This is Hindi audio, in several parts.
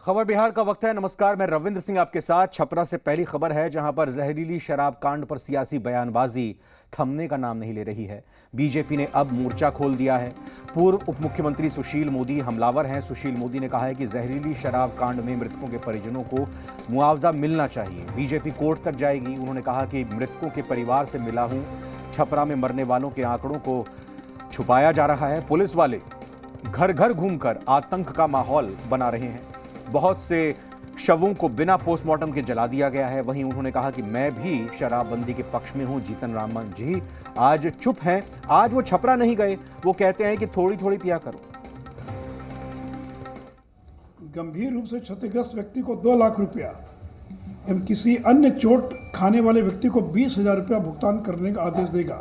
खबर बिहार का वक्त है। नमस्कार, मैं रविंद्र सिंह आपके साथ। छपरा से पहली खबर है, जहां पर जहरीली शराब कांड पर सियासी बयानबाजी थमने का नाम नहीं ले रही है। बीजेपी ने अब मोर्चा खोल दिया है। पूर्व उप मुख्यमंत्री सुशील मोदी हमलावर हैं। सुशील मोदी ने कहा है कि जहरीली शराब कांड में मृतकों के परिजनों को मुआवजा मिलना चाहिए। बीजेपी कोर्ट तक जाएगी। उन्होंने कहा कि मृतकों के परिवार से मिला हूं। छपरा में मरने वालों के आंकड़ों को छुपाया जा रहा है। पुलिस वाले घर घर घूमकर आतंक का माहौल बना रहे हैं। बहुत से शवों को बिना पोस्टमार्टम के जला दिया गया है। वहीं उन्होंने कहा कि मैं भी शराबबंदी के पक्ष में हूं। जीतन राम जी आज चुप हैं। आज वो छपरा नहीं गए। वो कहते हैं कि थोड़ी थोड़ी पिया करो। गंभीर रूप से क्षतिग्रस्त व्यक्ति को 2 लाख रुपया एवं किसी अन्य चोट खाने वाले व्यक्ति को 20,000 रुपया भुगतान करने का आदेश देगा।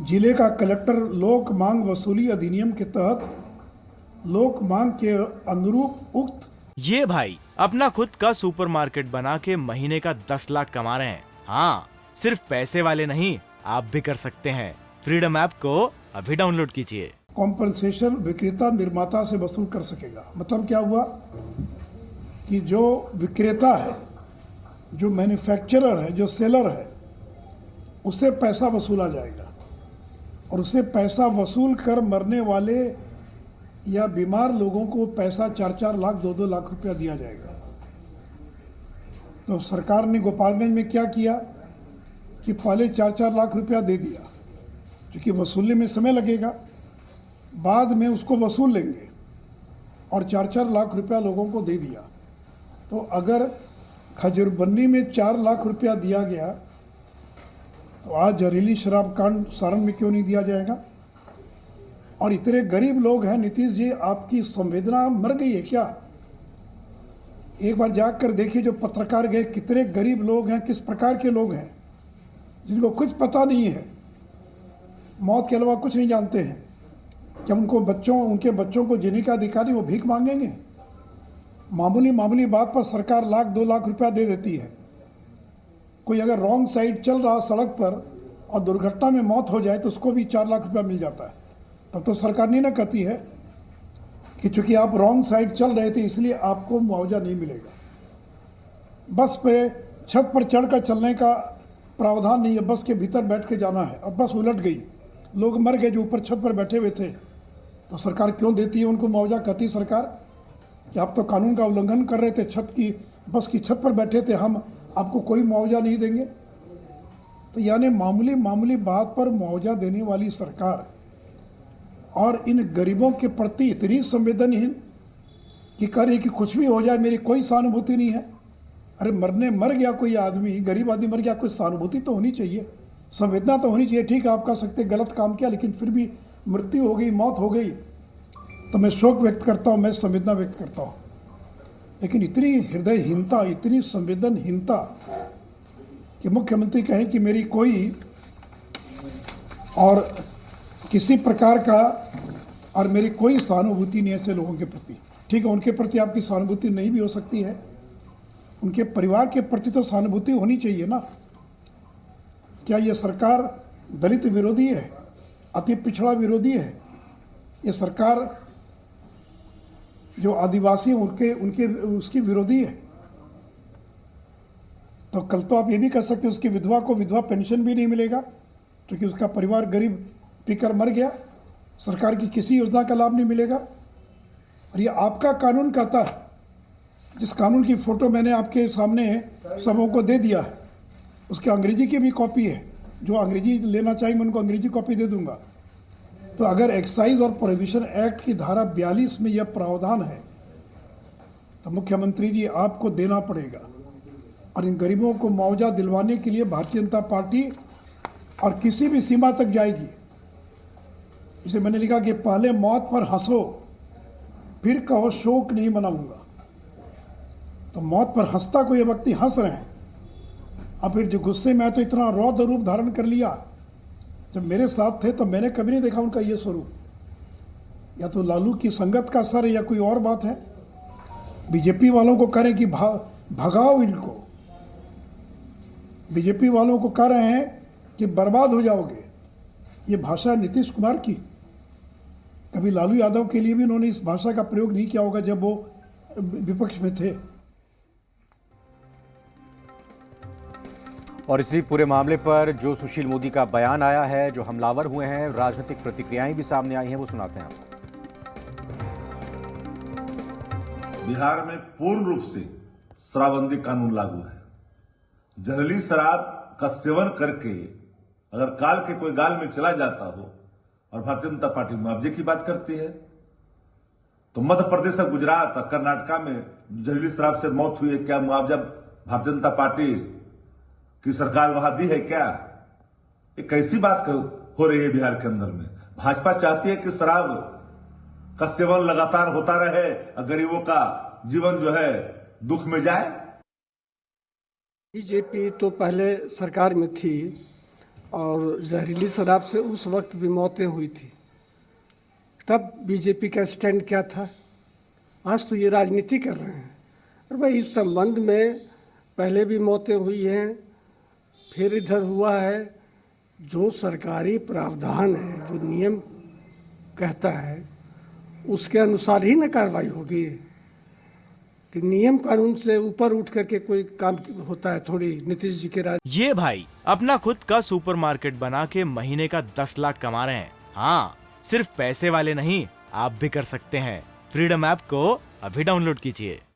जिले का कलेक्टर लोक मांग वसूली अधिनियम के तहत लोक मांग के अनुरूप उक्त ये भाई अपना खुद का सुपरमार्केट बना के महीने का 10 लाख कमा रहे हैं। हाँ, सिर्फ पैसे वाले नहीं, आप भी कर सकते हैं। फ्रीडम ऐप को अभी डाउनलोड कीजिए। कॉम्पनसेशन विक्रेता निर्माता से वसूल कर सकेगा। मतलब क्या हुआ कि जो विक्रेता है, जो मैन्युफैक्चरर है, जो सेलर है, उससे पैसा वसूला जाएगा और उससे पैसा वसूल कर मरने वाले या बीमार लोगों को पैसा 4-4 लाख 2-2 लाख रुपया दिया जाएगा। तो सरकार ने गोपालगंज में क्या किया कि पहले 4-4 लाख रुपया दे दिया, क्योंकि वसूलने में समय लगेगा, बाद में उसको वसूल लेंगे, और 4-4 लाख रुपया लोगों को दे दिया। तो अगर खजूरबन्नी में 4 लाख रुपया दिया गया, तो आज जहरीली शराब कांड सारण में क्यों नहीं दिया जाएगा? और इतने गरीब लोग हैं। नीतीश जी, आपकी संवेदना मर गई है क्या? एक बार जाकर देखिए, जो पत्रकार गए, कितने गरीब लोग हैं, किस प्रकार के लोग हैं, जिनको कुछ पता नहीं है, मौत के अलावा कुछ नहीं जानते हैं। क्या उनके बच्चों को जीने का अधिकार नहीं? वो भीख मांगेंगे? मामूली बात पर सरकार 1-2 लाख रुपया दे देती है। कोई अगर रॉन्ग साइड चल रहा सड़क पर और दुर्घटना में मौत हो जाए तो उसको भी 4 लाख रुपया मिल जाता है। तब तो सरकार नहीं ना कहती है कि चूंकि आप रॉन्ग साइड चल रहे थे इसलिए आपको मुआवजा नहीं मिलेगा। बस पे छत पर चढ़कर चलने का प्रावधान नहीं है, बस के भीतर बैठ के जाना है। अब बस उलट गई, लोग मर गए जो ऊपर छत पर बैठे हुए थे, तो सरकार क्यों देती है उनको मुआवजा? कहती सरकार कि आप तो कानून का उल्लंघन कर रहे थे, बस की छत पर बैठे थे, हम आपको कोई मुआवजा नहीं देंगे। तो यानी मामूली बात पर मुआवजा देने वाली सरकार और इन गरीबों के प्रति इतनी संवेदनहीन कि कह रही कि कुछ भी हो जाए मेरी कोई सहानुभूति नहीं है। अरे मर गया कोई आदमी, गरीब आदमी मर गया, कोई सहानुभूति तो होनी चाहिए, संवेदना तो होनी चाहिए। ठीक है, आप कह सकते गलत काम किया, लेकिन फिर भी मृत्यु हो गई, मौत हो गई, तो मैं शोक व्यक्त करता हूँ, मैं संवेदना व्यक्त करता हूँ। लेकिन इतनी हृदयहीनता, इतनी संवेदनहीनता कि मुख्यमंत्री कहें कि मेरी कोई और किसी प्रकार का और मेरी कोई सहानुभूति नहीं है ऐसे लोगों के प्रति। ठीक है, उनके प्रति आपकी सहानुभूति नहीं भी हो सकती है, उनके परिवार के प्रति तो सहानुभूति होनी चाहिए ना। क्या ये सरकार दलित विरोधी है, अति पिछड़ा विरोधी है? ये सरकार जो आदिवासी उनके उसकी विरोधी है? तो कल तो आप ये भी कह सकते उसकी विधवा को विधवा पेंशन भी नहीं मिलेगा क्योंकि उसका परिवार गरीब पीकर मर गया, सरकार की किसी योजना का लाभ नहीं मिलेगा। और ये आपका कानून कहता है, जिस कानून की फोटो मैंने आपके सामने सबों को दे दिया है, उसके अंग्रेजी की भी कॉपी है। जो अंग्रेजी लेना चाहिए मैं उनको अंग्रेजी कॉपी दे दूंगा। तो अगर एक्साइज और प्रोहिबिशन एक्ट की धारा 42 में यह प्रावधान है तो मुख्यमंत्री जी आपको देना पड़ेगा। और इन गरीबों को मुआवजा दिलवाने के लिए भारतीय जनता पार्टी और किसी भी सीमा तक जाएगी। इसे मैंने लिखा कि पहले मौत पर हंसो, फिर कहो शोक नहीं मनाऊंगा। तो मौत पर हंसता कोई व्यक्ति हंस रहे हैं, और फिर जो गुस्से में आए तो इतना रौद्र रूप धारण कर लिया। जब मेरे साथ थे तो मैंने कभी नहीं देखा उनका ये स्वरूप। या तो लालू की संगत का असर है या कोई और बात है। बीजेपी वालों को कह रहे हैं कि भगाओ इनको, बीजेपी वालों को कह रहे हैं कि बर्बाद हो जाओगे। ये भाषा नीतीश कुमार की, कभी लालू यादव के लिए भी उन्होंने इस भाषा का प्रयोग नहीं किया होगा जब वो विपक्ष में थे। और इसी पूरे मामले पर जो सुशील मोदी का बयान आया है, जो हमलावर हुए हैं, राजनीतिक प्रतिक्रियाएं भी सामने आई हैं, वो सुनाते हैं आपको। बिहार में पूर्ण रूप से शराबबंदी कानून लागू है। जहरीली शराब का सेवन करके अगर काल के कोई गाल में चला जाता हो और भारतीय जनता पार्टी मुआवजे की बात करती है, तो मध्य प्रदेश और गुजरात और कर्नाटका में जहरीली शराब से मौत हुई है, क्या मुआवजा भारतीय जनता पार्टी की सरकार वहां दी है क्या? ये कैसी बात हो रही है बिहार के अंदर में? भाजपा चाहती है कि शराब का सेवन लगातार होता रहे और गरीबों का जीवन जो है दुख में जाए। बीजेपी तो पहले सरकार में थी और जहरीली शराब से उस वक्त भी मौतें हुई थी, तब बीजेपी का स्टैंड क्या था? आज तो ये राजनीति कर रहे हैं। और भाई इस संबंध में पहले भी मौतें हुई हैं, फिर इधर हुआ है। जो सरकारी प्रावधान है, जो नियम कहता है, उसके अनुसार ही न कार्रवाई होगी। कि नियम कानून से ऊपर उठ करके कोई काम होता है थोड़ी। नीतीश जी के राज ये भाई अपना खुद का सुपरमार्केट बना के महीने का 10 लाख कमा रहे हैं। हाँ, सिर्फ पैसे वाले नहीं, आप भी कर सकते हैं। फ्रीडम ऐप को अभी डाउनलोड कीजिए।